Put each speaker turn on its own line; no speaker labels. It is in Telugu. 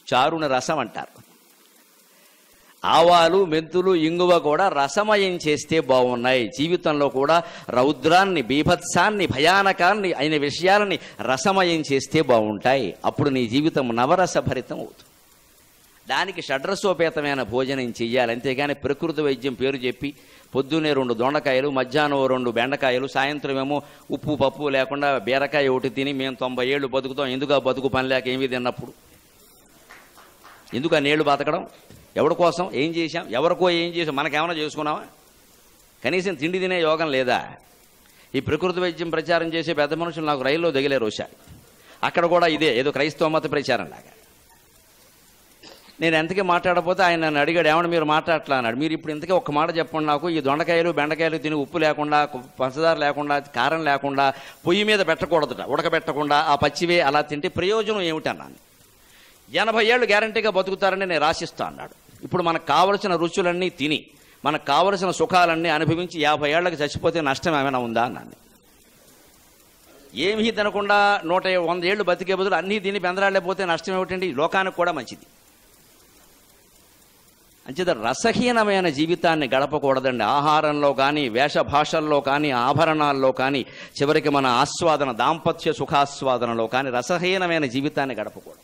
చారుని రసం అంటారు. ఆవాలు, మెంతులు, ఇంగువ కూడా రసమయం చేస్తే బాగున్నాయి. జీవితంలో కూడా రౌద్రాన్ని, బీభత్సాన్ని, భయానకాన్ని అయిన విషయాలని రసమయం చేస్తే బాగుంటాయి. అప్పుడు నీ జీవితం నవరసభరితం అవుతుంది. దానికి షడ్రసోపేతమైన భోజనం చెయ్యాలి. అంతేగాని ప్రకృతి వైద్యం పేరు చెప్పి పొద్దున్నే 2 దొండకాయలు, మధ్యాహ్నం 2 బెండకాయలు, సాయంత్రం ఏమో ఉప్పు పప్పు లేకుండా బీరకాయ ఒకటి తిని మేము 90 ఏళ్ళు బతుకుతాం. ఎందుకు ఆ బతుకు పని లేక ఏమీ తిన్నప్పుడు? ఎందుకు ఆ నేళ్ళు బతకడం? ఎవరి కోసం ఏం చేశాం? ఎవరికో ఏం చేసాం? మనకేమైనా చేసుకున్నావా? కనీసం తిండి తినే యోగం లేదా? ఈ ప్రకృతి వైద్యం ప్రచారం చేసే పెద్ద మనుషులు నాకు రైల్లో దిగలేరు వచ్చారు. అక్కడ కూడా ఇదే ఏదో క్రైస్తవ మత ప్రచారం లాగా. నేను ఎంతకీ మాట్లాడకపోతే ఆయన నన్ను అడిగాడు, ఏమన్నా మీరు మాట్లాడట్లా అన్నాడు. మీరు ఇప్పుడు ఇంతకీ ఒక్క మాట చెప్పండి నాకు, ఈ దొండకాయలు బెండకాయలు తిని ఉప్పు లేకుండా, పంచదార లేకుండా, కారం లేకుండా, పొయ్యి మీద పెట్టకూడదుట, ఉడకబెట్టకుండా ఆ పచ్చివే అలా తింటే ప్రయోజనం ఏమిటన్నాను. 80 ఏళ్ళు గ్యారంటీగా బతుకుతారని నేను రాసిస్తా అన్నాడు. ఇప్పుడు మనకు కావలసిన రుచులన్నీ తిని, మనకు కావలసిన సుఖాలన్నీ అనుభవించి 50 ఏళ్ళకి చచ్చిపోతే నష్టం ఏమైనా ఉందా అన్నాను. ఏమీ తినకుండా 100 ఏళ్ళు బతికే బదులు అన్నీ తిని బెందరాళ్ళపోతే నష్టం ఏమిటండి? లోకానికి కూడా మంచిది. అంచేత రసహీనమైన జీవితాన్ని గడపకూడదండి. ఆహారంలో కానీ, వేషభాషల్లో కానీ, ఆభరణాల్లో కానీ, చివరికి మన ఆస్వాదన, దాంపత్య సుఖాస్వాదనలో కానీ రసహీనమైన జీవితాన్ని గడపకూడదు.